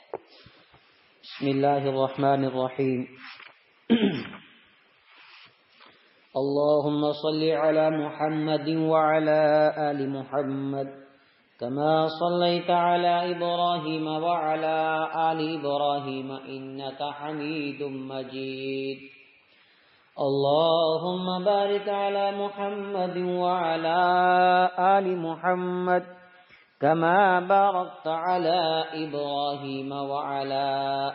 بسم الله الرحمن الرحيم اللهم صل على محمد وعلى آل محمد كما صليت على إبراهيم وعلى آل إبراهيم إنك حميد مجيد اللهم بارك على محمد وعلى آل محمد كما باركت على إبراهيم وعلى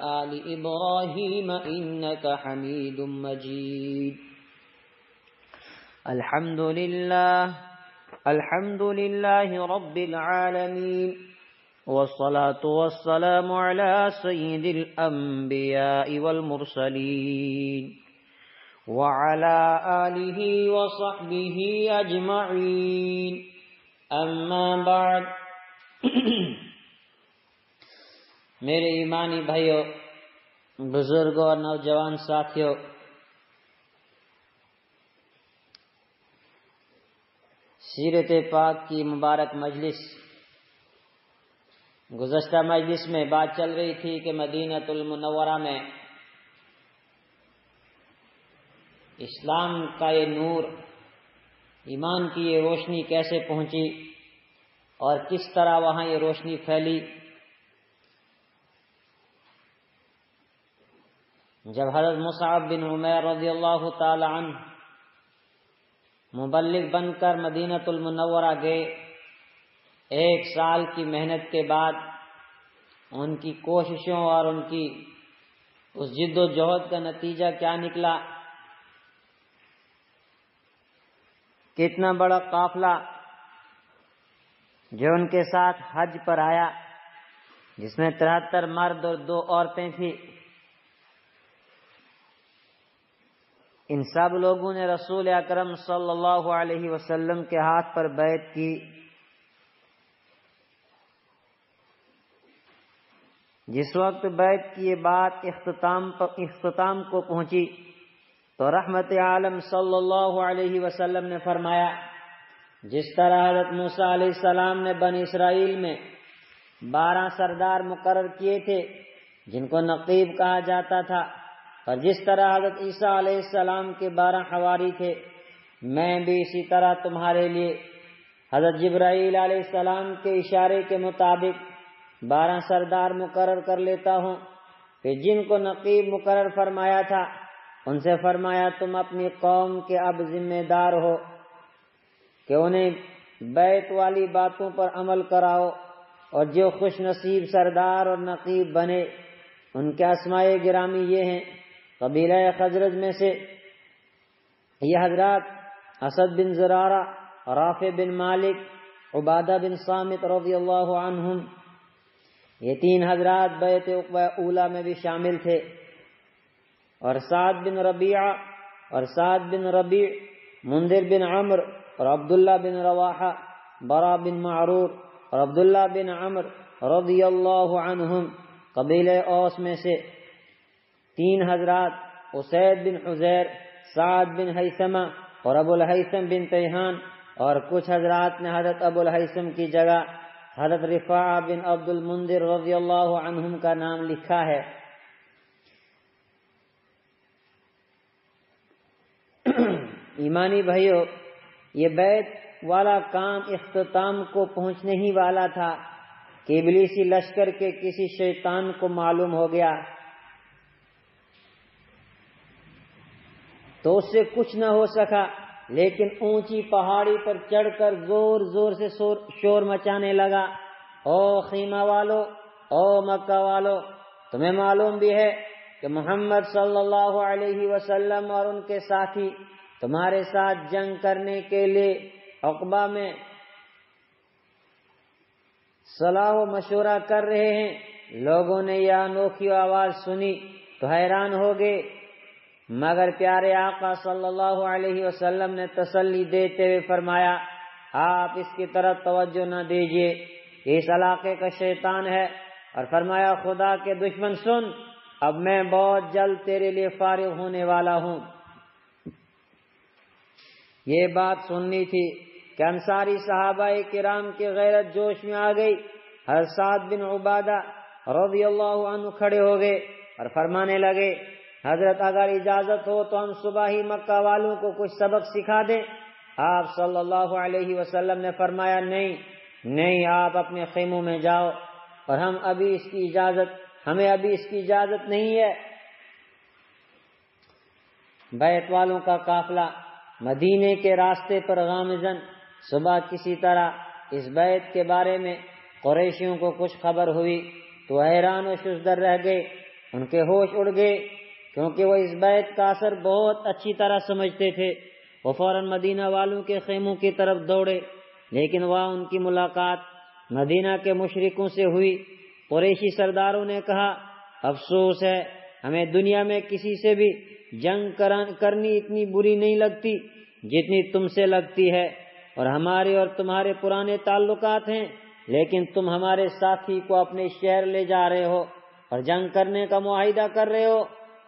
آل إبراهيم إنك حميد مجيد الحمد لله رب العالمين والصلاة والسلام على سيد الأنبياء والمرسلين وعلى آله وصحبه أجمعين أما بعد میرے ایمانی بھائیوں، بزرگوں اور نوجوان ساتھیوں، سیرت پاک کی مبارک مجلس، گزشتہ مجلس میں بات چل رہی تھی کہ مدینہ المنورہ میں اسلام کا یہ نور، ایمان کی یہ روشنی کیسے پہنچی اور کس طرح وہاں یہ روشنی پھیلی۔ جب حضرت مصعب بن عمیر رضی اللہ تعالی عنہ مبلغ بن کر مدینہ المنورہ گئے، 1 سال کی محنت کے بعد ان کی کوششوں اور ان کی اس جد و جہد کا نتیجہ کیا نکلا؟ کتنا بڑا قافلہ جو ان کے ساتھ حج پر آیا، جس میں 73 مرد اور 2 عورتیں تھیں۔ ان سب لوگوں نے رسول اکرم صلی اللہ علیہ وسلم کے ہاتھ پر بیعت کی۔ جس وقت بیعت کی یہ بات اختتام کو پہنچی تو رحمت عالم صلی اللہ علیہ وسلم نے فرمایا، جس طرح حضرت موسیٰ علیہ السلام نے بنی اسرائیل میں 12 سردار مقرر کیے تھے جن کو نقیب کہا جاتا تھا، اور جس طرح حضرت عیسیٰ علیہ السلام کے 12 حواری تھے، میں بھی اسی طرح تمہارے لیے حضرت جبرائیل علیہ السلام کے اشارے کے مطابق 12 سردار مقرر کر لیتا ہوں۔ کہ جن کو نقیب مقرر فرمایا تھا ان سے فرمایا، تم اپنی قوم کے اب ذمہ دار ہو کہ انہیں بیعت والی باتوں پر عمل کراؤ، اور جو خوش نصیب سردار اور نقیب بنے ان کے اسماء گرامی یہ ہیں۔ قبیلہ خزرج میں سے یہ حضرات اسد بن زرارہ، رافع بن مالک، عبادہ بن صامت رضی اللہ عنہم، یہ 3 حضرات بیعت عقبہ اولیٰ میں بھی شامل تھے، اور سعد بن ربیع، منذر بن عمر اور عبداللہ بن رواحہ، برا بن معرور اور عبداللہ بن عمر رضی اللہ عنہم۔ قبیلہ اوس میں سے 3 حضرات اسید بن حزیر، سعد بن حیثمہ اور ابو الحیثم بن تیہان، اور کچھ حضرات نے حضرت ابو الحیثم کی جگہ حضرت رفاعہ بن عبد المنذر رضی اللہ عنہم کا نام لکھا ہے۔ ایمانی بھائیو، یہ بیعت والا کام اختتام کو پہنچنے ہی والا تھا کہ ابلیسی لشکر کے کسی شیطان کو معلوم ہو گیا تو اس سے کچھ نہ ہو سکا، لیکن اونچی پہاڑی پر چڑھ کر زور زور سے شور مچانے لگا، او خیمہ والو، او مکہ والو، تمہیں معلوم بھی ہے کہ محمد صلی اللہ علیہ وسلم اور ان کے ساتھی تمہارے ساتھ جنگ کرنے کے لیے عقبہ میں صلاح و مشورہ کر رہے ہیں۔ لوگوں نے یہ انوکھی آواز سنی تو حیران ہو گئے، مگر پیارے آقا صلی اللہ علیہ وسلم نے تسلی دیتے ہوئے فرمایا، آپ اس کی طرف توجہ نہ دیجیے، اس علاقے کا شیطان ہے، اور فرمایا، خدا کے دشمن سن، اب میں بہت جلد تیرے لیے فارغ ہونے والا ہوں۔ یہ بات سننی تھی کہ انصاری صحابہ کرام کی غیرت جوش میں آ گئی۔ حضرت سعد بن عبادہ رضی اللہ عنہ کھڑے ہو گئے اور فرمانے لگے حضرت اگر اجازت ہو تو ہم صبح ہی مکہ والوں کو کچھ سبق سکھا دیں۔ آپ صلی اللہ علیہ وسلم نے فرمایا نہیں آپ اپنے خیموں میں جاؤ اور ہمیں ابھی اس کی اجازت نہیں ہے۔ بیت والوں کا قافلہ مدینے کے راستے پر گامزن صبح کسی طرح اس بیت کے بارے میں قریشیوں کو کچھ خبر ہوئی تو حیران و شزدر رہ گئے، ان کے ہوش اڑ گئے، کیونکہ وہ اس بیت کا اثر بہت اچھی طرح سمجھتے تھے۔ وہ فوراً مدینہ والوں کے خیموں کی طرف دوڑے، لیکن وہاں ان کی ملاقات مدینہ کے مشرکوں سے ہوئی۔ قریشی سرداروں نے کہا افسوس ہے، ہمیں دنیا میں کسی سے بھی جنگ کرنی اتنی بری نہیں لگتی جتنی تم سے لگتی ہے، اور ہمارے اور تمہارے پرانے تعلقات ہیں، لیکن تم ہمارے ساتھی کو اپنے شہر لے جا رہے ہو اور جنگ کرنے کا معاہدہ کر رہے ہو۔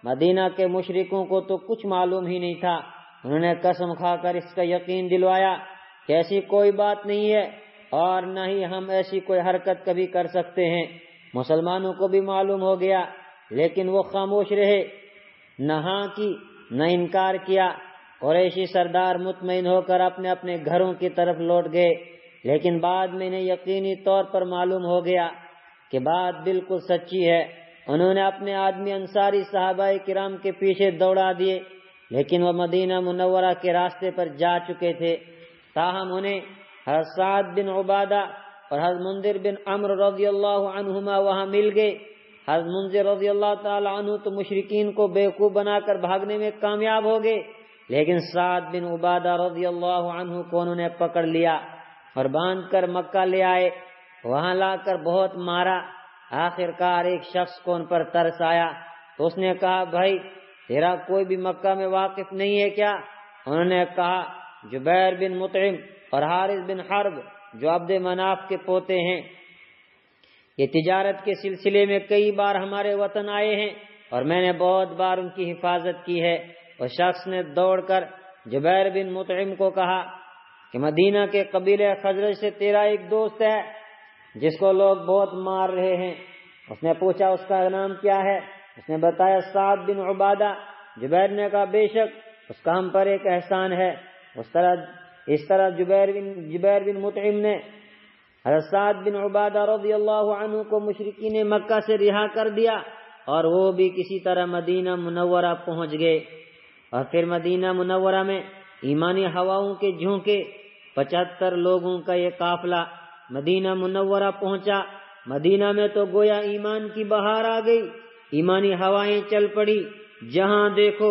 مدینہ کے مشرکوں کو تو کچھ معلوم ہی نہیں تھا، انہوں نے قسم کھا کر اس کا یقین دلوایا کہ ایسی کوئی بات نہیں ہے اور نہ ہی ہم ایسی کوئی حرکت کبھی کر سکتے ہیں۔ مسلمانوں کو بھی معلوم ہو گیا، لیکن وہ خاموش رہے، نہ ہاں کی نہ انکار کیا۔ قریشی سردار مطمئن ہو کر اپنے اپنے گھروں کی طرف لوٹ گئے، لیکن بعد میں انہیں یقینی طور پر معلوم ہو گیا کہ بات بالکل سچی ہے۔ انہوں نے اپنے آدمی انصاری صحابہ کرام کے پیچھے دوڑا دیے، لیکن وہ مدینہ منورہ کے راستے پر جا چکے تھے۔ تاہم انہیں حضرت سعد بن عبادہ اور حضرت منذر بن عمرو رضی اللہ عنہما وہاں مل گئے۔ حضرت منذر رضی اللہ تعالی عنہ تو مشرکین کو بیوقوف بنا کر بھاگنے میں کامیاب ہو گئے، لیکن سعد بن عبادہ رضی اللہ عنہ کو انہوں نے پکڑ لیا اور باندھ کر مکہ لے آئے، وہاں لا کر بہت مارا۔ آخر کار ایک شخص کو ان پر ترس آیا تو اس نے کہا بھائی تیرا کوئی بھی مکہ میں واقف نہیں ہے کیا؟ انہوں نے کہا جبیر بن مطعم اور حارث بن حرب جو عبد مناف کے پوتے ہیں، یہ تجارت کے سلسلے میں کئی بار ہمارے وطن آئے ہیں اور میں نے بہت بار ان کی حفاظت کی ہے۔ اس شخص نے دوڑ کر جبیر بن مطعم کو کہا کہ مدینہ کے قبیلے خزرج سے تیرا ایک دوست ہے جس کو لوگ بہت مار رہے ہیں۔ اس نے پوچھا اس کا نام کیا ہے؟ اس نے بتایا سعد بن عبادہ۔ جبیر نے کہا بے شک اس کا ہم پر ایک احسان ہے۔ اس طرح جبیر بن مطعم نے حضرت سعد بن عبادہ رضی اللہ عنہ کو مشرکین مکہ سے رہا کر دیا اور وہ بھی کسی طرح مدینہ منورہ پہنچ گئے۔ اور پھر مدینہ منورہ میں ایمانی ہواؤں کے جھونکے 75 لوگوں کا یہ قافلہ مدینہ منورہ پہنچا۔ مدینہ میں تو گویا ایمان کی بہار آ گئی، ایمانی ہوائیں چل پڑی، جہاں دیکھو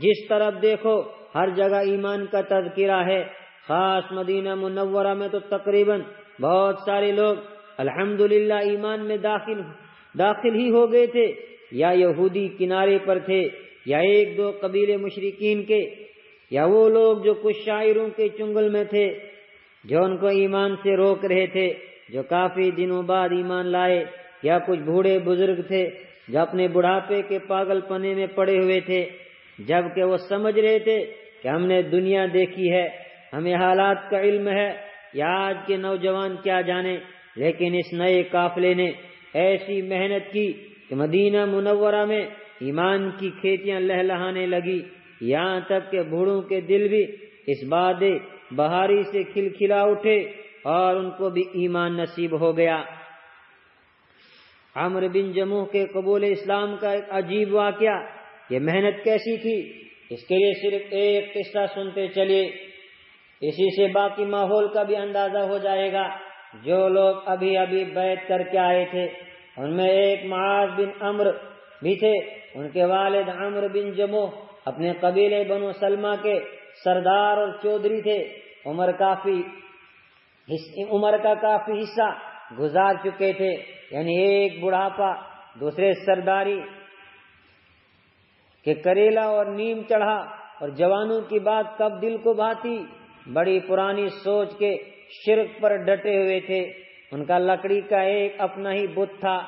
جس طرف دیکھو ہر جگہ ایمان کا تذکرہ ہے۔ خاص مدینہ منورہ میں تو تقریباً بہت سارے لوگ الحمدللہ ایمان میں داخل ہی ہو گئے تھے، یا یہودی کنارے پر تھے، یا ایک دو قبیلے مشرکین کے، یا وہ لوگ جو کچھ شاعروں کے چنگل میں تھے جو ان کو ایمان سے روک رہے تھے، جو کافی دنوں بعد ایمان لائے، یا کچھ بوڑھے بزرگ تھے جو اپنے بڑھاپے کے پاگل پنے میں پڑے ہوئے تھے، جبکہ وہ سمجھ رہے تھے کہ ہم نے دنیا دیکھی ہے، ہمیں حالات کا علم ہے، یا آج کے نوجوان کیا جانے۔ لیکن اس نئے قافلے نے ایسی محنت کی کہ مدینہ منورہ میں ایمان کی کھیتیاں لہلہانے لگی، یہاں تک کہ بوڑھوں کے دل بھی اس باد بہاری سے کھلکھلا اٹھے اور ان کو بھی ایمان نصیب ہو گیا۔ عمرو بن جموح کے قبول اسلام کا ایک عجیب واقعہ، یہ محنت کیسی تھی، اس کے لیے صرف ایک قصہ سنتے چلیے، اسی سے باقی ماحول کا بھی اندازہ ہو جائے گا۔ جو لوگ ابھی بیعت کر کے آئے تھے ان میں ایک معاذ بن عمرو بھی تھے، ان کے والد عمرو بن جموح اپنے قبیلے بنو سلمہ کے سردار اور چودھری تھے۔ عمر کا کافی حصہ گزار چکے تھے، یعنی ایک بڑھاپا دوسرے سرداری کہ کریلا اور نیم چڑھا، اور جوانوں کی بات کب دل کو بھاتی، بڑی پرانی سوچ کے شرک پر ڈٹے ہوئے تھے۔ ان کا لکڑی کا ایک اپنا ہی بت تھا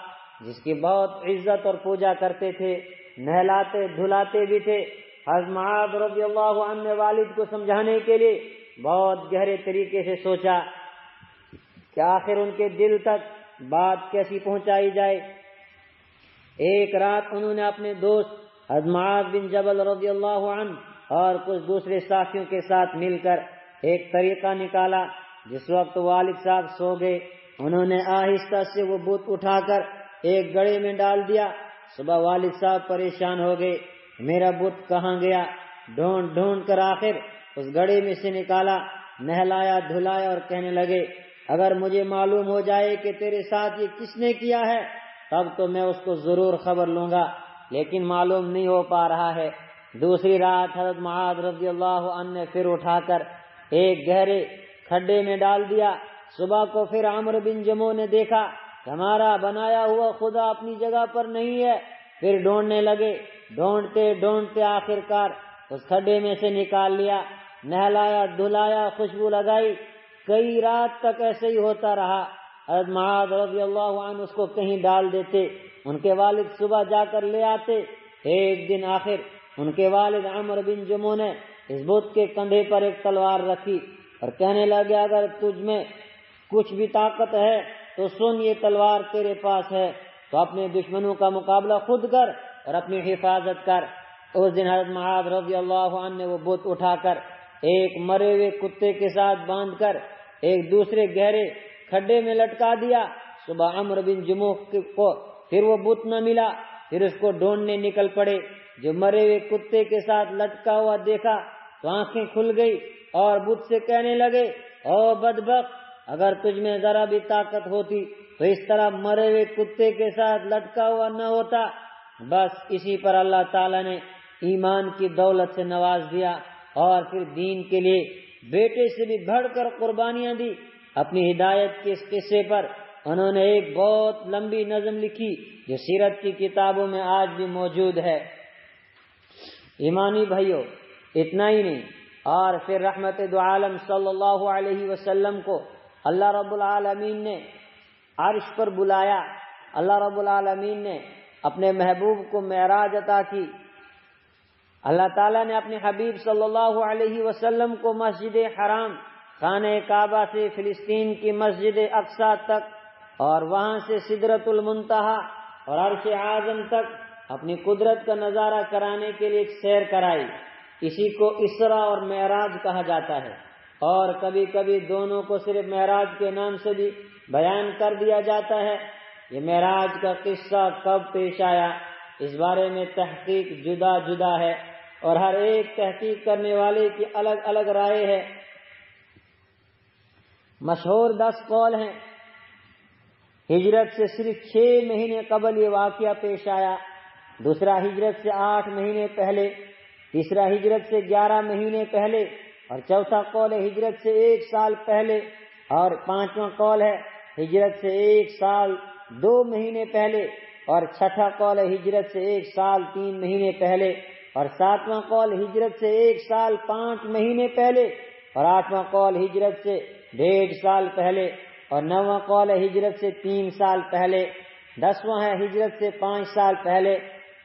جس کی بہت عزت اور پوجا کرتے تھے، نہلاتے دھلاتے بھی تھے۔ حضرت معاذ رضی اللہ عنہ نے والد کو سمجھانے کے لیے بہت گہرے طریقے سے سوچا کہ آخر ان کے دل تک بات کیسی پہنچائی جائے۔ ایک رات انہوں نے اپنے دوست حضرت معاذ بن جبل رضی اللہ عنہ اور کچھ دوسرے ساتھیوں کے ساتھ مل کر ایک طریقہ نکالا۔ جس وقت والد صاحب سو گئے، انہوں نے آہستہ سے وہ بت اٹھا کر ایک گڑھے میں ڈال دیا۔ صبح والد صاحب پریشان ہو گئے، میرا بت کہاں گیا؟ ڈھونڈ ڈھونڈ کر آخر اس گڑھے میں سے نکالا، نہلایا دھلایا اور کہنے لگے اگر مجھے معلوم ہو جائے کہ تیرے ساتھ یہ کس نے کیا ہے تب تو میں اس کو ضرور خبر لوں گا، لیکن معلوم نہیں ہو پا رہا ہے۔ دوسری رات حضرت معاذ رضی اللہ عنہ نے پھر اٹھا کر ایک گہرے کھڈے میں ڈال دیا۔ صبح کو پھر عمرو بن جموح نے دیکھا ہمارا بنایا ہوا خدا اپنی جگہ پر نہیں ہے۔ پھر ڈھونڈنے لگے، ڈھونڈتے ڈھونڈتے آخرکار اس کھڈے میں سے نکال لیا، نہلایا دھلایا، خوشبو لگائی۔ کئی رات تک ایسے ہی ہوتا رہا۔ حضرت معاذ رضی اللہ عنہ اس کو کہیں ڈال دیتے، ان کے والد صبح جا کر لے آتے۔ ایک دن آخر ان کے والد عمرو بن جموح نے اس بت کے کندھے پر ایک تلوار رکھی اور کہنے لگے اگر تجھ میں کچھ بھی طاقت ہے تو سن، یہ تلوار تیرے پاس ہے تو اپنے دشمنوں کا مقابلہ خود کر اور اپنی حفاظت کر۔ اس دن حضرت معاذ رضی اللہ عنہ نے وہ بت اٹھا کر ایک مرے ہوئے کتے کے ساتھ باندھ کر ایک دوسرے گہرے کھڈے میں لٹکا دیا۔ صبح عمرو بن جموح کو پھر وہ بت نہ ملا، پھر اس کو ڈھونڈنے نکل پڑے۔ جو مرے ہوئے کتے کے ساتھ لٹکا ہوا دیکھا تو آنکھیں کھل گئی اور بت سے کہنے لگے او بدبخت، اگر تجھ میں ذرا بھی طاقت ہوتی تو اس طرح مرے ہوئے کتے کے ساتھ لٹکا ہوا نہ ہوتا۔ بس اسی پر اللہ تعالیٰ نے ایمان کی دولت سے نواز دیا اور پھر دین کے لیے بیٹے سے بھی بڑھ کر قربانیاں دی۔ اپنی ہدایت کے اس قصے پر انہوں نے ایک بہت لمبی نظم لکھی جو سیرت کی کتابوں میں آج بھی موجود ہے۔ ایمانی بھائیو، اتنا ہی نہیں، اور پھر رحمت دو عالم صلی اللہ علیہ وسلم کو اللہ رب العالمین نے عرش پر بلایا۔ اللہ رب العالمین نے اپنے محبوب کو معراج عطا کی۔ اللہ تعالیٰ نے اپنے حبیب صلی اللہ علیہ وسلم کو مسجد حرام، خانہ کعبہ سے فلسطین کی مسجد اقصی تک اور وہاں سے سدرۃ المنتہا اور عرش اعظم تک اپنی قدرت کا نظارہ کرانے کے لیے ایک سیر کرائی۔ اسی کو اسراء اور معراج کہا جاتا ہے، اور کبھی کبھی دونوں کو صرف معراج کے نام سے بھی بیان کر دیا جاتا ہے۔ یہ معراج کا قصہ کب پیش آیا اس بارے میں تحقیق جدا جدا ہے اور ہر ایک تحقیق کرنے والے کی الگ الگ رائے ہے۔ مشہور 10 قول ہیں۔ ہجرت سے صرف 6 مہینے قبل یہ واقعہ پیش آیا، دوسرا ہجرت سے 8 مہینے پہلے، تیسرا ہجرت سے 11 مہینے پہلے، اور چوتھا قول ہے ہجرت سے 1 سال پہلے، اور 5واں قول ہے ہجرت سے 1 سال 2 مہینے پہلے، اور 6واں قول ہے ہجرت سے 1 سال 3 مہینے پہلے، اور 7واں قول ہجرت سے 1 سال 5 مہینے پہلے، اور 8واں قول ہجرت سے 1.5 سال پہلے، اور 9واں قول ہے ہجرت سے 3 سال پہلے، 10واں ہے ہجرت سے 5 سال پہلے۔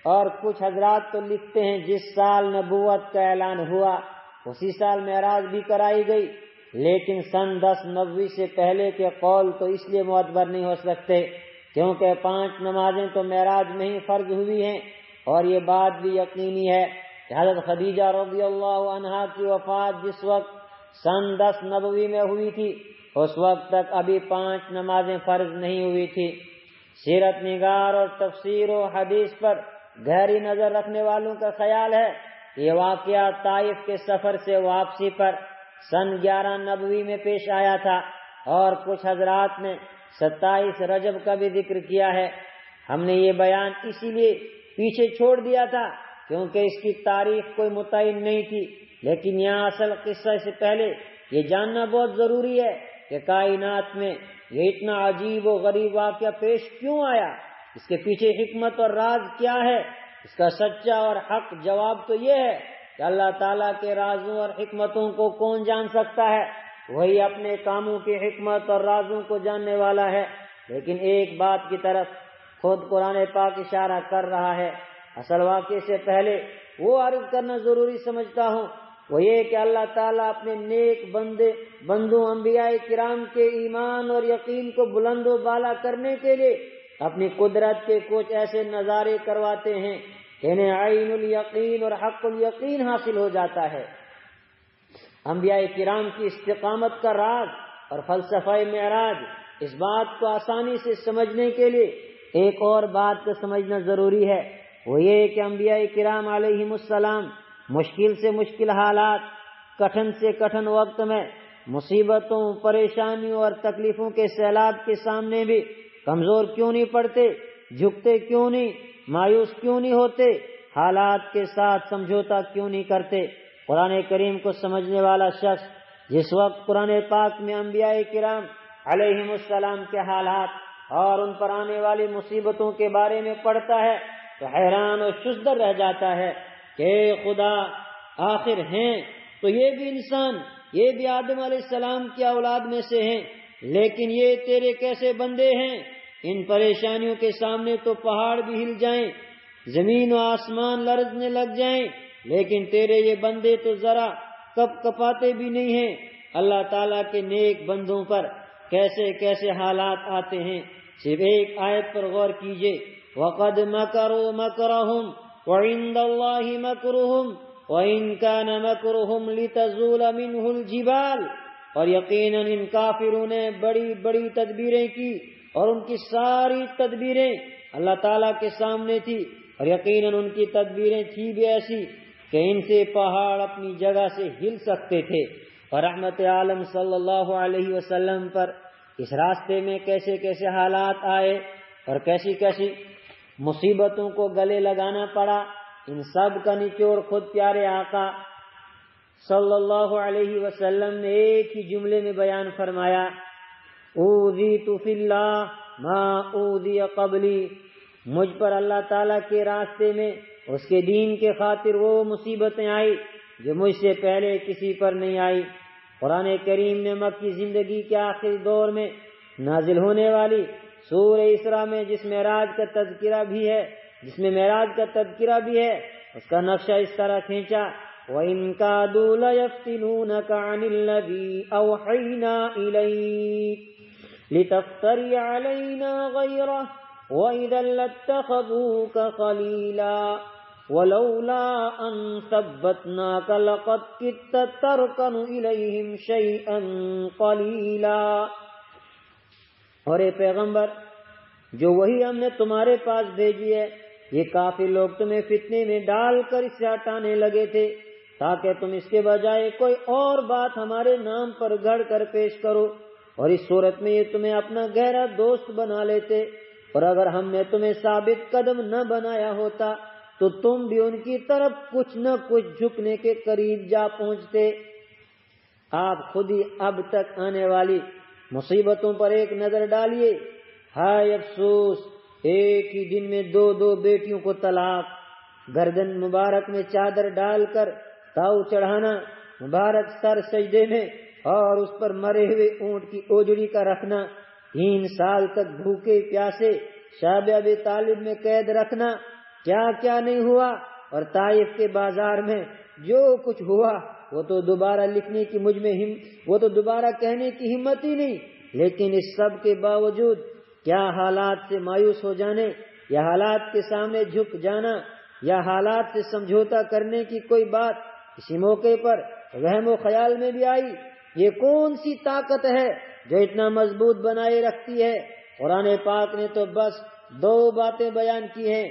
اور کچھ حضرات تو لکھتے ہیں جس سال نبوت کا اعلان ہوا اسی سال معراج بھی کرائی گئی، لیکن سن 10 نبوی سے پہلے کے قول تو اس لیے معتبر نہیں ہو سکتے کیونکہ 5 نمازیں تو معراج میں ہی فرض ہوئی ہیں، اور یہ بات بھی یقینی ہے کہ حضرت خدیجہ رضی اللہ عنہا کی وفات جس وقت سن 10 نبوی میں ہوئی تھی اس وقت تک ابھی 5 نمازیں فرض نہیں ہوئی تھی۔ سیرت نگار اور تفسیر و حدیث پر گہری نظر رکھنے والوں کا خیال ہے یہ واقعہ طائف کے سفر سے واپسی پر سن 11 نبوی میں پیش آیا تھا، اور کچھ حضرات نے 27 رجب کا بھی ذکر کیا ہے۔ ہم نے یہ بیان اسی لیے پیچھے چھوڑ دیا تھا کیونکہ اس کی تاریخ کوئی متعین نہیں تھی، لیکن یہاں اصل قصہ سے پہلے یہ جاننا بہت ضروری ہے کہ کائنات میں یہ اتنا عجیب و غریب واقعہ پیش کیوں آیا، اس کے پیچھے حکمت اور راز کیا ہے۔ اس کا سچا اور حق جواب تو یہ ہے کہ اللہ تعالیٰ کے رازوں اور حکمتوں کو کون جان سکتا ہے، وہی اپنے کاموں کی حکمت اور رازوں کو جاننے والا ہے۔ لیکن ایک بات کی طرف خود قرآن پاک اشارہ کر رہا ہے۔ اصل واقعے سے پہلے وہ عرض کرنا ضروری سمجھتا ہوں وہ یہ کہ اللہ تعالیٰ اپنے نیک بندوں انبیاء کرام کے ایمان اور یقین کو بلند و بالا کرنے کے لیے اپنی قدرت کے کچھ ایسے نظارے کرواتے ہیں کہ انہیں عین الیقین اور حق الیقین حاصل ہو جاتا ہے۔ انبیاء کرام کی استقامت کا راز اور فلسفہ معراج، اس بات کو آسانی سے سمجھنے کے لیے ایک اور بات کو سمجھنا ضروری ہے، وہ یہ کہ انبیاء کرام علیہم السلام مشکل سے مشکل حالات، کٹھن سے کٹھن وقت میں مصیبتوں، پریشانیوں اور تکلیفوں کے سیلاب کے سامنے بھی کمزور کیوں نہیں پڑتے، جھکتے کیوں نہیں، مایوس کیوں نہیں ہوتے، حالات کے ساتھ سمجھوتا کیوں نہیں کرتے۔ قرآن کریم کو سمجھنے والا شخص جس وقت قرآن پاک میں انبیاء کرام علیہم السلام کے حالات اور ان پر آنے والی مصیبتوں کے بارے میں پڑھتا ہے تو حیران و شزدر رہ جاتا ہے کہ خدا آخر ہیں تو یہ بھی انسان، یہ بھی آدم علیہ السلام کی اولاد میں سے ہیں، لیکن یہ تیرے کیسے بندے ہیں؟ ان پریشانیوں کے سامنے تو پہاڑ بھی ہل جائیں، زمین و آسمان لرزنے لگ جائیں، لیکن تیرے یہ بندے تو ذرا کپ کپاتے بھی نہیں ہیں۔ اللہ تعالیٰ کے نیک بندوں پر کیسے کیسے حالات آتے ہیں، صرف ایک آیت پر غور کیجئے، وَقَدْ مَكَرُوا مَكْرَهُمْ وَعِنْدَ اللَّهِ مَكْرُهُمْ وَإِنْ كَانَ مَكْرُهُمْ لِتَزُولَ مِنْهُ الْجِبَالُ، اور یقیناً ان کافروں نے بڑی بڑی تدبیریں کی اور ان کی ساری تدبیریں اللہ تعالیٰ کے سامنے تھی، اور یقیناً ان کی تدبیریں تھی بھی ایسی کہ ان سے پہاڑ اپنی جگہ سے ہل سکتے تھے۔ اور رحمت عالم صلی اللہ علیہ وسلم پر اس راستے میں کیسے کیسے حالات آئے اور کیسی کیسی مصیبتوں کو گلے لگانا پڑا، ان سب کا نچوڑ خود پیارے آقا صلی اللہ علیہ وسلم نے ایک ہی جملے میں بیان فرمایا، اوذیت فی اللہ ما اوذی قبلی، مجھ پر اللہ تعالیٰ کے راستے میں اس کے دین کے خاطر وہ مصیبتیں آئی جو مجھ سے پہلے کسی پر نہیں آئی۔ قرآن کریم نے مکی زندگی کے آخری دور میں نازل ہونے والی سورہ اسراء میں جس میں معراج کا تذکرہ بھی ہے اس کا نقشہ اس طرح کھینچا، وَإِن كَادُوا لَيَفْتِنُونَكَ عَنِ الَّذِي أَوْحَيْنَا إِلَيْكَ لِتَفْتَرِيَ عَلَيْنَا غَيْرَهُ وَإِذًا لَاتَّخَذُوكَ خَلِيلًا وَلَوْلَا أَن ثَبَّتْنَاكَ لَقَدْ كِدتَّ تَرْكَنُ إِلَيْهِمْ شَيْئًا قَلِيلًا، اور اے پیغمبر جو وہی ہم نے تمہارے پاس بھیجی ہے، یہ کافی لوگ تمہیں فتنے میں ڈال کر اس سے ہٹانے لگے تھے تاکہ تم اس کے بجائے کوئی اور بات ہمارے نام پر گھڑ کر پیش کرو، اور اس صورت میں یہ تمہیں اپنا گہرا دوست بنا لیتے، اور اگر ہم نے تمہیں ثابت قدم نہ بنایا ہوتا تو تم بھی ان کی طرف کچھ نہ کچھ جھکنے کے قریب جا پہنچتے۔ آپ خود ہی اب تک آنے والی مصیبتوں پر ایک نظر ڈالیے، ہائے افسوس، ایک ہی دن میں 2 بیٹیوں کو طلاق، گردن مبارک میں چادر ڈال کر تاؤ چڑھانا، مبارک سر سجدے میں اور اس پر مرے ہوئے اونٹ کی اوجڑی کا رکھنا، 3 سال تک بھوکے پیاسے شعب ابی طالب میں قید رکھنا، کیا کیا نہیں ہوا، اور طائف کے بازار میں جو کچھ ہوا وہ تو دوبارہ لکھنے کی وہ تو دوبارہ کہنے کی ہمت ہی نہیں، لیکن اس سب کے باوجود کیا حالات سے مایوس ہو جانے یا حالات کے سامنے جھک جانا یا حالات سے سمجھوتا کرنے کی کوئی بات کسی موقع پر وہم و خیال میں بھی آئی؟ یہ کون سی طاقت ہے جو اتنا مضبوط بنائے رکھتی ہے؟ قرآن پاک نے تو بس 2 باتیں بیان کی ہیں،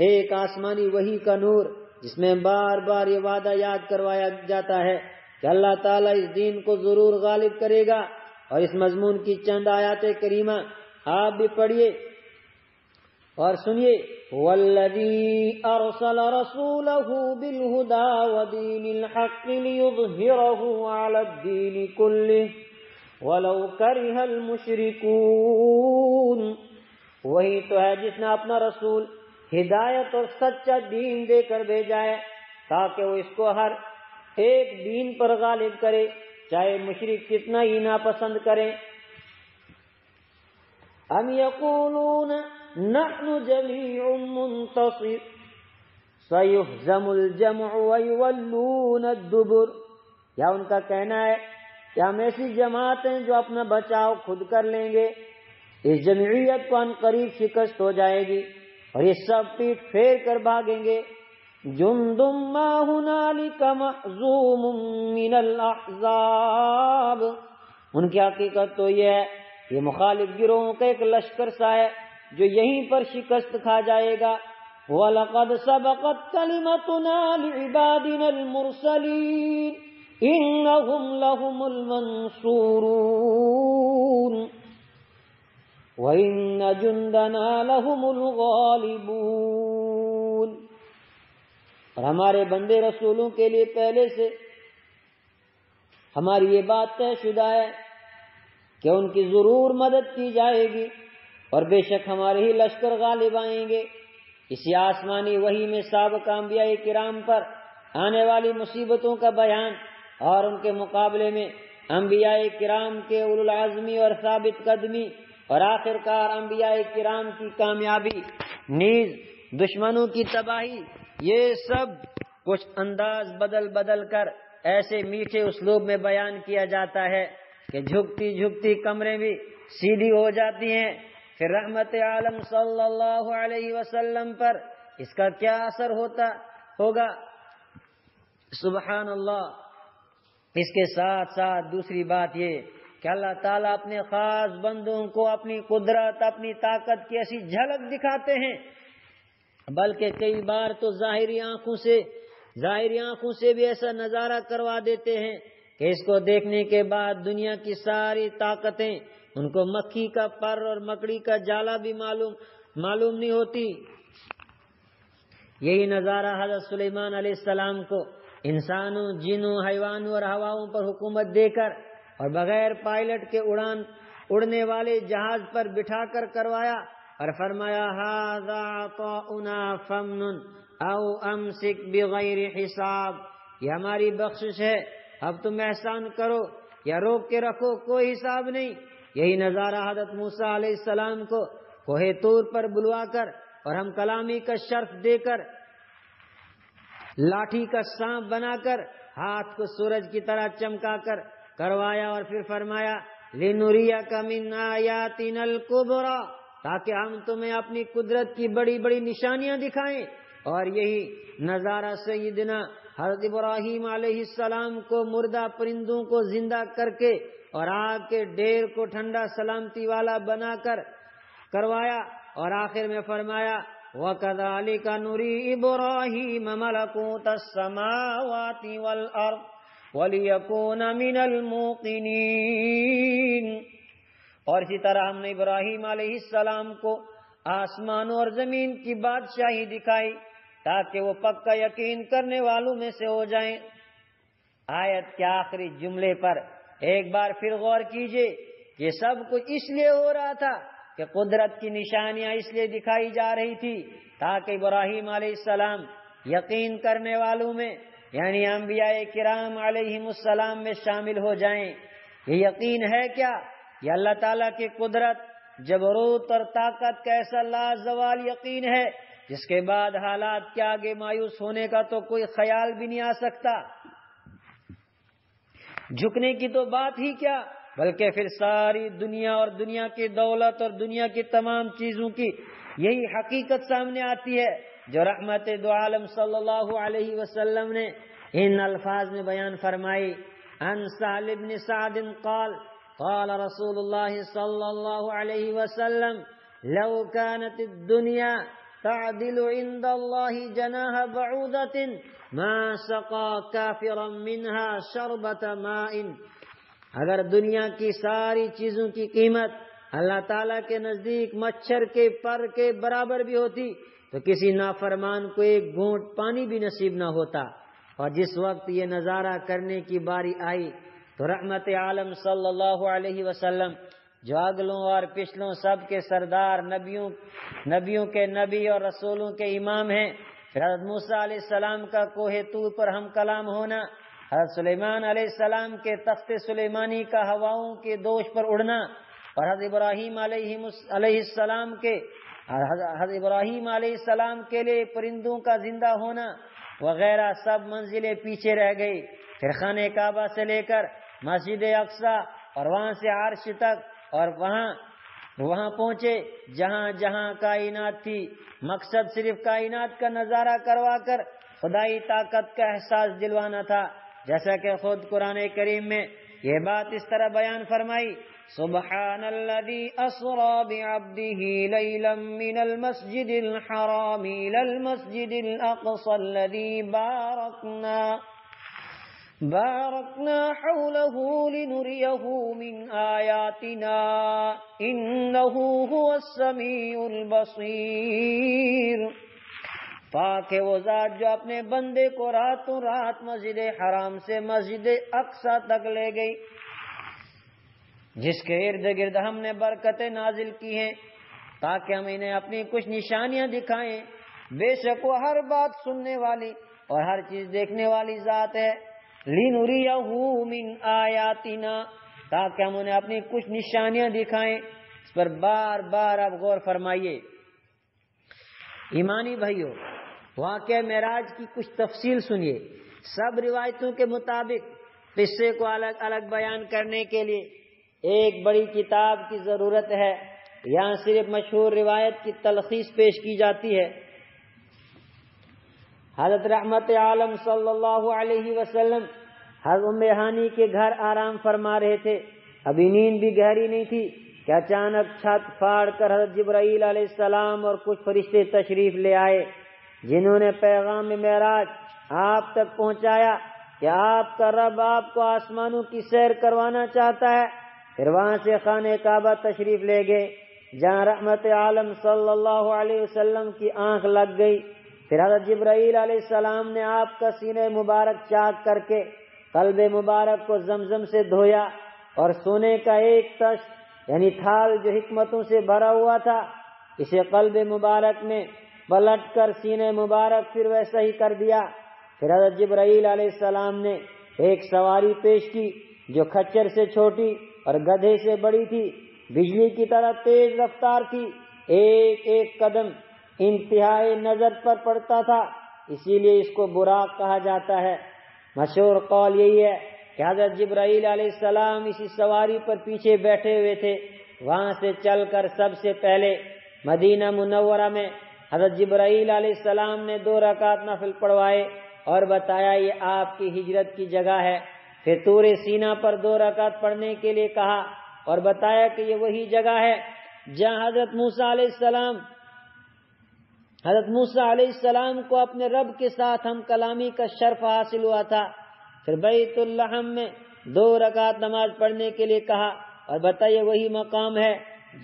ایک آسمانی وحی کا نور جس میں بار بار یہ وعدہ یاد کروایا جاتا ہے کہ اللہ تعالیٰ اس دین کو ضرور غالب کرے گا، اور اس مضمون کی چند آیات کریمہ آپ بھی پڑھیے اور سنیے، وَالَّذِي أَرْسَلَ رَسُولَهُ بِالْهُدَى وَدِينِ الْحَقِّ لِيُظْهِرَهُ عَلَى الدِّينِ كُلِّهِ وَلَوْ كَرِهَ الْمُشْرِكُونَ، وہی تو ہے جس نے اپنا رسول ہدایت اور سچا دین دے کر بھیجا ہے تاکہ وہ اس کو ہر ایک دین پر غالب کرے، چاہے مشرک کتنا ہی ناپسند کریں۔ ام یقولون نحن جمیع منتصر سیہزم الجمع ویولون الدبر، یا ان کا کہنا ہے کہ ہم ایسی جماعت ہیں جو اپنا بچاؤ خود کر لیں گے، اس جمعیت کو ان قریب شکست ہو جائے گی اور یہ سب پیٹ پھیر کر بھاگیں گے۔ جندم ما ہنالک محزوم من الاحزاب، ان کی حقیقت تو یہ ہے، یہ مخالف گروہوں کا ایک لشکر سا ہے جو یہیں پر شکست کھا جائے گا۔ وَلَقَدْ سَبَقَتْ كَلِمَتُنَا لِعِبَادِنَا الْمُرْسَلِينَ إِنَّهُمْ لَهُمُ الْمَنْصُورُونَ وَإِنَّ جُنْدَنَا لَهُمُ الْغَالِبُونَ۔ اور ہمارے بندے رسولوں کے لیے پہلے سے ہماری یہ بات طے شدہ ہے کہ ان کی ضرور مدد کی جائے گی، اور بے شک ہمارے ہی لشکر غالب آئیں گے۔ اسی آسمانی وحی میں سابق انبیاء کرام پر آنے والی مصیبتوں کا بیان اور ان کے مقابلے میں انبیاء کرام کے اولو العزمی اور ثابت قدمی اور آخر کار انبیاء کرام کی کامیابی نیز دشمنوں کی تباہی، یہ سب کچھ انداز بدل بدل کر ایسے میٹھے اسلوب میں بیان کیا جاتا ہے کہ جھکتی جھکتی کمریں بھی سیدھی ہو جاتی ہیں۔ پھر رحمت عالم صلی اللہ علیہ وسلم پر اس کا کیا اثر ہوگا، سبحان اللہ۔ اس کے ساتھ ساتھ دوسری بات یہ کہ اللہ تعالیٰ اپنے خاص بندوں کو اپنی قدرت، اپنی طاقت کی ایسی جھلک دکھاتے ہیں، بلکہ کئی بار تو ظاہری آنکھوں سے بھی ایسا نظارہ کروا دیتے ہیں کہ اس کو دیکھنے کے بعد دنیا کی ساری طاقتیں ان کو مکھی کا پر اور مکڑی کا جالا بھی معلوم نہیں ہوتی۔ یہی نظارہ حضرت سلیمان علیہ السلام کو انسانوں، جنوں، حیوانوں اور ہواؤں پر حکومت دے کر اور بغیر پائلٹ کے اڑنے والے جہاز پر بٹھا کر کروایا اور فرمایا ھذا عطاؤنا فمنن او امسک بغیر حساب، یہ ہماری بخشش ہے، اب تم احسان کرو یا روک کے رکھو، کوئی حساب نہیں۔ یہی نظارہ حضرت موسیٰ علیہ السلام کو کوہ طور پر بلوا کر اور ہم کلامی کا شرف دے کر لاٹھی کا سانپ بنا کر ہاتھ کو سورج کی طرح چمکا کر کروایا اور پھر فرمایا لِنُرِيَكَ مِنْ آيَاتِنَا الْكُبْرَى، تاکہ ہم تمہیں اپنی قدرت کی بڑی بڑی نشانیاں دکھائیں۔ اور یہی نظارہ سیدنا حضرت ابراہیم علیہ السلام کو مردہ پرندوں کو زندہ کر کے اور آگ کے ڈیر کو ٹھنڈا سلامتی والا بنا کر کروایا، اور آخر میں فرمایا وَكَذَلِكَ نُرِي إِبْرَاهِيمَ مَلَكُوتَ السَّمَاوَاتِ وَالْأَرْضِ وَلِيَكُونَ مِنَ الْمُوقِنِينَ۔ اور اسی طرح ہم نے ابراہیم علیہ السلام کو آسمانوں اور زمین کی بادشاہی دکھائی تاکہ وہ پکا یقین کرنے والوں میں سے ہو جائیں۔ آیت کے آخری جملے پر ایک بار پھر غور کیجئے کہ سب کچھ اس لیے ہو رہا تھا کہ قدرت کی نشانیاں اس لیے دکھائی جا رہی تھی تاکہ ابراہیم علیہ السلام یقین کرنے والوں میں یعنی انبیاء کرام علیہم السلام میں شامل ہو جائیں۔ یہ یقین ہے کیا؟ یہ اللہ تعالیٰ کی قدرت، جبروت اور طاقت کا ایسا لازوال یقین ہے جس کے بعد حالات کے آگے مایوس ہونے کا تو کوئی خیال بھی نہیں آ سکتا۔ جھکنے کی تو بات ہی کیا، بلکہ پھر ساری دنیا اور دنیا کی دولت اور دنیا کی تمام چیزوں کی یہی حقیقت سامنے آتی ہے جو رحمت دو عالم صلی اللہ علیہ وسلم نے ان الفاظ میں بیان فرمائی۔ عن سہل بن سعد قال قال رسول اللہ صلی اللہ علیہ وسلم لو كانت الدنيا تعدل عند الله جناح بعوضة ما سقى كافرا منها شربة ماء، اگر دنیا کی ساری چیزوں کی قیمت اللہ تعالیٰ کے نزدیک مچھر کے پر کے برابر بھی ہوتی تو کسی نافرمان کو ایک گھونٹ پانی بھی نصیب نہ ہوتا۔ اور جس وقت یہ نظارہ کرنے کی باری آئی تو رحمت عالم صلی اللہ علیہ وسلم جو اگلوں اور پچھلوں سب کے سردار، نبیوں کے نبی اور رسولوں کے امام ہیں، پھر حضرت موسیٰ علیہ السلام کا کوہ طور پر ہم کلام ہونا، حضرت سلیمان علیہ السلام کے تخت سلیمانی کا ہواؤں کے دوش پر اڑنا، اور حضرت ابراہیم علیہ السلام کے لیے پرندوں کا زندہ ہونا وغیرہ سب منزلیں پیچھے رہ گئی۔ پھر خانہ کعبہ سے لے کر مسجد اقصی اور وہاں سے عرش تک اور وہاں وہاں پہنچے جہاں جہاں کائنات تھی، مقصد صرف کائنات کا نظارہ کروا کر خدائی طاقت کا احساس دلوانا تھا، جیسا کہ خود قرآن کریم میں یہ بات اس طرح بیان فرمائی، سبحان الذی اسری بعبدہ لیلا من المسجد الحرام الی المسجد الاقصی الذی بارکنا حولہ لنریہ من آیاتنا انہ هو السمیع البصیر۔ پاک ہے وہ ذات جو اپنے بندے کو راتوں رات مسجد حرام سے مسجد اقصی تک لے گئی، جس کے ارد گرد ہم نے برکتیں نازل کی ہیں تاکہ ہم انہیں اپنی کچھ نشانیاں دکھائیں۔ بے شک وہ ہر بات سننے والی اور ہر چیز دیکھنے والی ذات ہے۔ لِنُرِيَهُ مِنْ آیاتنا، تاکہ ہم انہیں اپنی کچھ نشانیاں دکھائیں۔ اس پر بار بار آپ غور فرمائیے۔ ایمانی بھائیو، واقعہ معراج کی کچھ تفصیل سنیے۔ سب روایتوں کے مطابق قصے کو الگ الگ بیان کرنے کے لیے ایک بڑی کتاب کی ضرورت ہے، یہاں صرف مشہور روایت کی تلخیص پیش کی جاتی ہے۔ حضرت رحمت عالم صلی اللہ علیہ وسلم حضرت ام ہانی کے گھر آرام فرما رہے تھے، ابھی نیند بھی گہری نہیں تھی کہ اچانک چھت پھاڑ کر حضرت جبرائیل علیہ السلام اور کچھ فرشتے تشریف لے آئے، جنہوں نے پیغام معراج آپ تک پہنچایا کہ آپ کا رب آپ کو آسمانوں کی سیر کروانا چاہتا ہے۔ پھر وہاں سے خانہ کعبہ تشریف لے گئے، جہاں رحمت عالم صلی اللہ علیہ وسلم کی آنکھ لگ گئی۔ پھر حضرت جبرائیل علیہ السلام نے آپ کا سینہ مبارک چاک کر کے قلب مبارک کو زمزم سے دھویا، اور سونے کا ایک تشت یعنی تھال جو حکمتوں سے بھرا ہوا تھا، اسے قلب مبارک میں پلٹ کر سینہ مبارک پھر ویسا ہی کر دیا۔ پھر حضرت جبرائیل علیہ السلام نے ایک سواری پیش کی جو کھچر سے چھوٹی اور گدھے سے بڑی تھی، بجلی کی طرح تیز رفتار تھی، ایک ایک قدم انتہائی نظر پر پڑتا تھا، اسی لیے اس کو براق کہا جاتا ہے۔ مشہور قول یہی ہے کہ حضرت جبرائیل علیہ السلام اسی سواری پر پیچھے بیٹھے ہوئے تھے۔ وہاں سے چل کر سب سے پہلے مدینہ منورہ میں حضرت جبرائیل علیہ السلام نے 2 رکعت نفل پڑھوائے اور بتایا یہ آپ کی ہجرت کی جگہ ہے۔ پھر طور سینا پر 2 رکعت پڑھنے کے لیے کہا اور بتایا کہ یہ وہی جگہ ہے جہاں حضرت موسیٰ علیہ السلام کو اپنے رب کے ساتھ ہم کلامی کا شرف حاصل ہوا تھا۔ پھر بیت اللحم میں 2 رکعت نماز پڑھنے کے لیے کہا اور بتایا وہی مقام ہے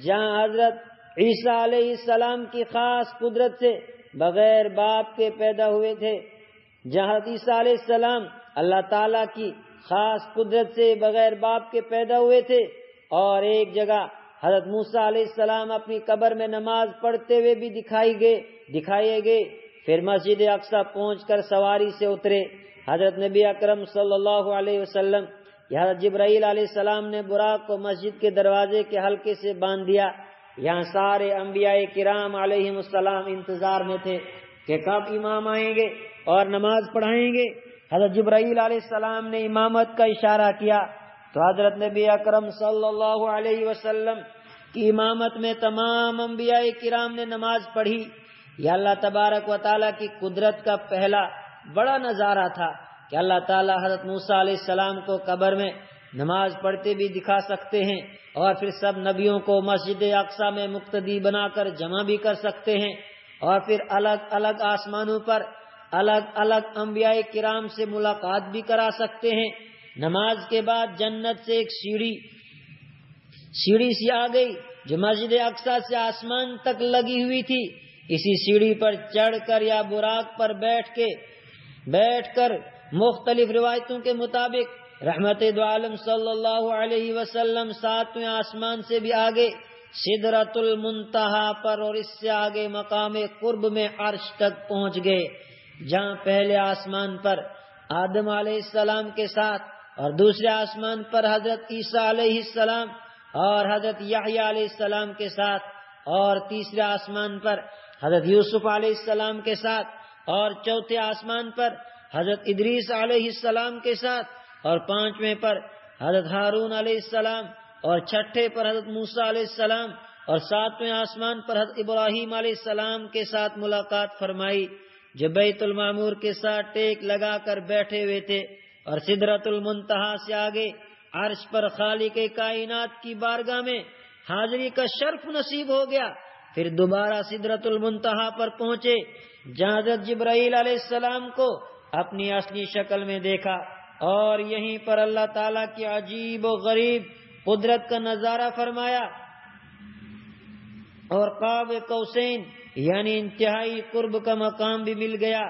جہاں حضرت عیسیٰ علیہ السلام کی خاص قدرت سے بغیر باپ کے پیدا ہوئے تھے، جہاں عیسیٰ علیہ السلام اللہ تعالیٰ کی خاص قدرت سے بغیر باپ کے پیدا ہوئے تھے۔ اور ایک جگہ حضرت موسیٰ علیہ السلام اپنی قبر میں نماز پڑھتے ہوئے بھی دکھائے گئے۔ پھر مسجد اقصی پہنچ کر سواری سے اترے۔ حضرت نبی اکرم صلی اللہ علیہ وسلم حضرت جبرائیل علیہ السلام نے براق کو مسجد کے دروازے کے حلقے سے باندھ دیا۔ یہاں سارے انبیاء کرام علیہم السلام انتظار میں تھے کہ کب امام آئیں گے اور نماز پڑھائیں گے۔ حضرت جبرائیل علیہ السلام نے امامت کا اشارہ کیا تو حضرت نبی اکرم صلی اللہ علیہ وسلم کی امامت میں تمام انبیاء کرام نے نماز پڑھی۔ یہ اللہ تبارک و تعالیٰ کی قدرت کا پہلا بڑا نظارہ تھا کہ اللہ تعالیٰ حضرت موسیٰ علیہ السلام کو قبر میں نماز پڑھتے بھی دکھا سکتے ہیں، اور پھر سب نبیوں کو مسجد اقصی میں مقتدی بنا کر جمع بھی کر سکتے ہیں، اور پھر الگ الگ آسمانوں پر الگ الگ انبیاء کرام سے ملاقات بھی کرا سکتے ہیں۔ نماز کے بعد جنت سے ایک سیڑھی سی آ گئی جو مسجد اقصی سے آسمان تک لگی ہوئی تھی۔ اسی سیڑھی پر چڑھ کر یا براق پر بیٹھ کر مختلف روایتوں کے مطابق رحمت دو عالم صلی اللہ علیہ وسلم 7ویں آسمان سے بھی آگے سدرۃ المنتہا پر اور اس سے آگے مقام قرب میں عرش تک پہنچ گئے، جہاں پہلے آسمان پر آدم علیہ السلام کے ساتھ اور دوسرے آسمان پر حضرت عیسیٰ علیہ السلام اور حضرت یحییٰ علیہ السلام کے ساتھ، اور تیسرے آسمان پر حضرت یوسف علیہ السلام کے ساتھ، اور چوتھے آسمان پر حضرت ادریس علیہ السلام کے ساتھ، اور 5ویں پر حضرت ہارون علیہ السلام، اور 6ٹھے پر حضرت موسیٰ علیہ السلام، اور 7ویں آسمان پر حضرت ابراہیم علیہ السلام کے ساتھ ملاقات فرمائی جو بیت المعمور کے ساتھ ٹیک لگا کر بیٹھے ہوئے تھے، اور سدرۃ المنتہا سے آگے عرش پر خالق کائنات کی بارگاہ میں حاضری کا شرف نصیب ہو گیا۔ پھر دوبارہ سدرۃ المنتہا پر پہنچے جہاں حضرت جبرائیل علیہ السلام کو اپنی اصلی شکل میں دیکھا، اور یہیں پر اللہ تعالیٰ کی عجیب و غریب قدرت کا نظارہ فرمایا، اور قاب قوسین یعنی انتہائی قرب کا مقام بھی مل گیا۔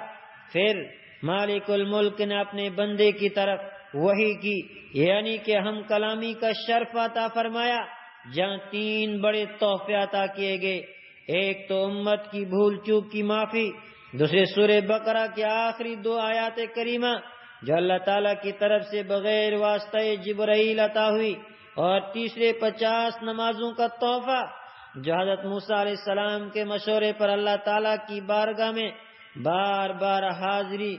پھر مالک الملک نے اپنے بندے کی طرف وحی کی، یعنی کہ ہم کلامی کا شرف عطا فرمایا، جہاں 3 بڑے تحفے عطا کیے گئے۔ ایک تو امت کی بھول چوک کی معافی، دوسرے سورہ بقرہ کے آخری 2 آیات کریمہ جو اللہ تعالیٰ کی طرف سے بغیر واسطہ جبرائیل عطا ہوئی، اور تیسرے 50 نمازوں کا تحفہ جو حضرت موسیٰ علیہ السلام کے مشورے پر اللہ تعالیٰ کی بارگاہ میں بار بار حاضری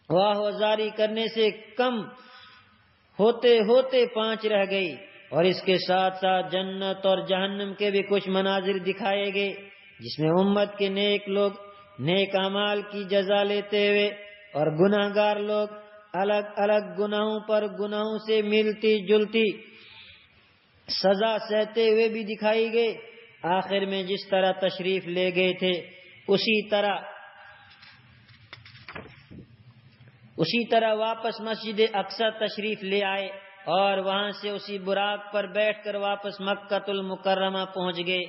واہ وزاری کرنے سے کم ہوتے ہوتے 5 رہ گئی، اور اس کے ساتھ ساتھ جنت اور جہنم کے بھی کچھ مناظر دکھائے گئے جس میں امت کے نیک لوگ نیک اعمال کی جزا لیتے ہوئے اور گناہ گار لوگ الگ الگ گناہوں پر گناہوں سے ملتی جلتی سزا سہتے ہوئے بھی دکھائی گئے۔ آخر میں جس طرح تشریف لے گئے تھے اسی طرح واپس مسجد اقصی تشریف لے آئے، اور وہاں سے اسی براق پر بیٹھ کر واپس مکہ المکرمہ پہنچ گئے۔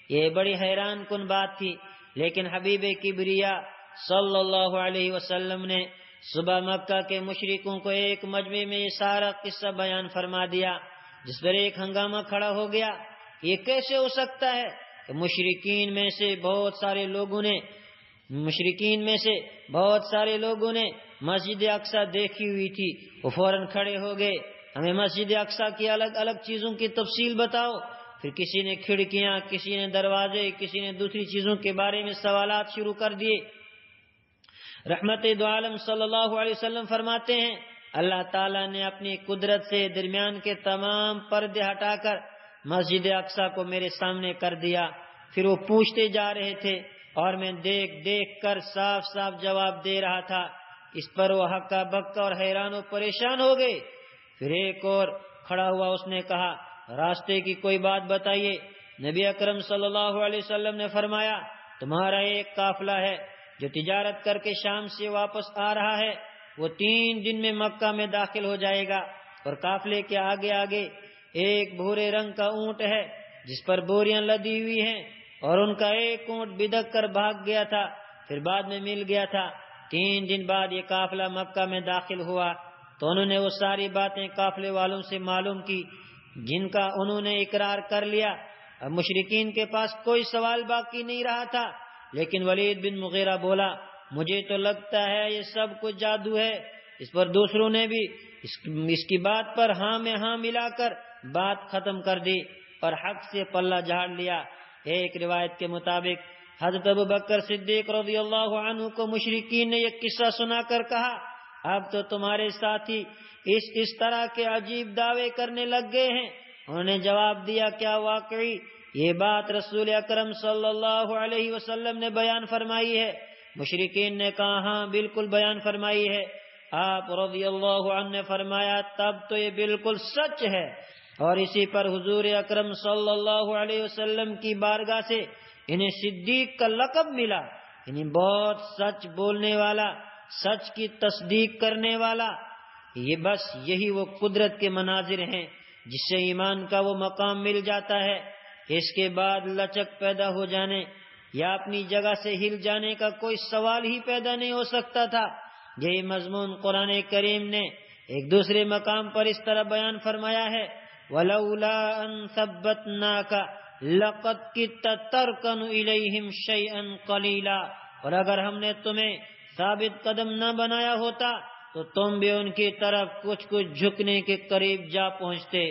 یہ بڑی حیران کن بات تھی، لیکن حبیب کبریا صلی اللہ علیہ وسلم نے صبح مکہ کے مشرکوں کو ایک مجمع میں یہ سارا قصہ بیان فرما دیا، جس پر ایک ہنگامہ کھڑا ہو گیا۔ یہ کیسے ہو سکتا ہے کہ مشرکین میں سے بہت سارے لوگوں نے مسجد اقصی دیکھی ہوئی تھی، وہ فوراً کھڑے ہو گئے، ہمیں مسجد اقصی کی الگ الگ چیزوں کی تفصیل بتاؤ۔ پھر کسی نے کھڑکیاں، کسی نے دروازے، کسی نے دوسری چیزوں کے بارے میں سوالات شروع کر دیے۔ رحمت دو عالم صلی اللہ علیہ وسلم فرماتے ہیں اللہ تعالیٰ نے اپنی قدرت سے درمیان کے تمام پردے ہٹا کر مسجد اقصی کو میرے سامنے کر دیا۔ پھر وہ پوچھتے جا رہے تھے اور میں دیکھ دیکھ کر صاف صاف جواب دے رہا تھا۔ اس پر وہ ہکا بکا اور حیران و پریشان ہو گئے۔ پھر ایک اور کھڑا ہوا، اس نے کہا راستے کی کوئی بات بتائیے۔ نبی اکرم صلی اللہ علیہ وسلم نے فرمایا تمہارا ایک قافلہ ہے جو تجارت کر کے شام سے واپس آ رہا ہے، وہ 3 دن میں مکہ میں داخل ہو جائے گا، اور قافلے کے آگے آگے ایک بھورے رنگ کا اونٹ ہے جس پر بوریاں لدی ہوئی ہیں، اور ان کا ایک اونٹ بدک کر بھاگ گیا تھا، پھر بعد میں مل گیا تھا۔ 3 دن بعد یہ قافلہ مکہ میں داخل ہوا، تو انہوں نے وہ ساری باتیں قافلے والوں سے معلوم کی جن کا انہوں نے اقرار کر لیا۔ اب مشرکین کے پاس کوئی سوال باقی نہیں رہا تھا، لیکن ولید بن مغیرہ بولا مجھے تو لگتا ہے یہ سب کچھ جادو ہے۔ اس پر دوسروں نے بھی اس کی بات پر ہاں میں ہاں ملا کر بات ختم کر دی اور حق سے پلہ جھاڑ لیا۔ ایک روایت کے مطابق حضرت ابوبکر صدیق رضی اللہ عنہ کو مشرکین نے یہ قصہ سنا کر کہا اب تو تمہارے ساتھی اس طرح کے عجیب دعوے کرنے لگ گئے ہیں۔ انہوں نے جواب دیا کیا واقعی یہ بات رسول اکرم صلی اللہ علیہ وسلم نے بیان فرمائی ہے؟ مشرکین نے کہا ہاں بالکل بیان فرمائی ہے۔ آپ رضی اللہ عنہ نے فرمایا تب تو یہ بالکل سچ ہے، اور اسی پر حضور اکرم صلی اللہ علیہ وسلم کی بارگاہ سے انہیں صدیق کا لقب ملا، یعنی بہت سچ بولنے والا، سچ کی تصدیق کرنے والا۔ یہ بس یہی وہ قدرت کے مناظر ہیں جس سے ایمان کا وہ مقام مل جاتا ہے۔ اس کے بعد لچک پیدا ہو جانے یا اپنی جگہ سے ہل جانے کا کوئی سوال ہی پیدا نہیں ہو سکتا تھا۔ یہی مضمون قرآن کریم نے ایک دوسرے مقام پر اس طرح بیان فرمایا ہے وَلَوْلَا أَن ثَبَّتْنَاكَ لَقَدْ كِدتَّ تَرْكَنُ إِلَيْهِمْ شَيْئًا قَلِيلًا، اور اگر ہم نے تمہیں ثابت قدم نہ بنایا ہوتا تو تم بھی ان کی طرف کچھ جھکنے کے قریب جا پہنچتے۔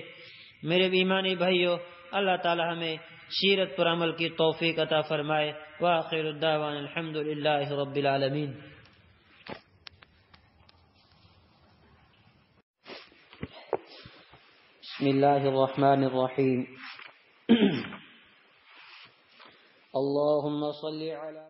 میرے ایمانی بھائیو، اللہ تعالی ہمیں سیرت پر عمل کی توفیق عطا فرمائے۔ وآخر الدعوان الحمد للہ رب العالمین۔ بسم اللہ الرحمن الرحیم۔ اللهم صل على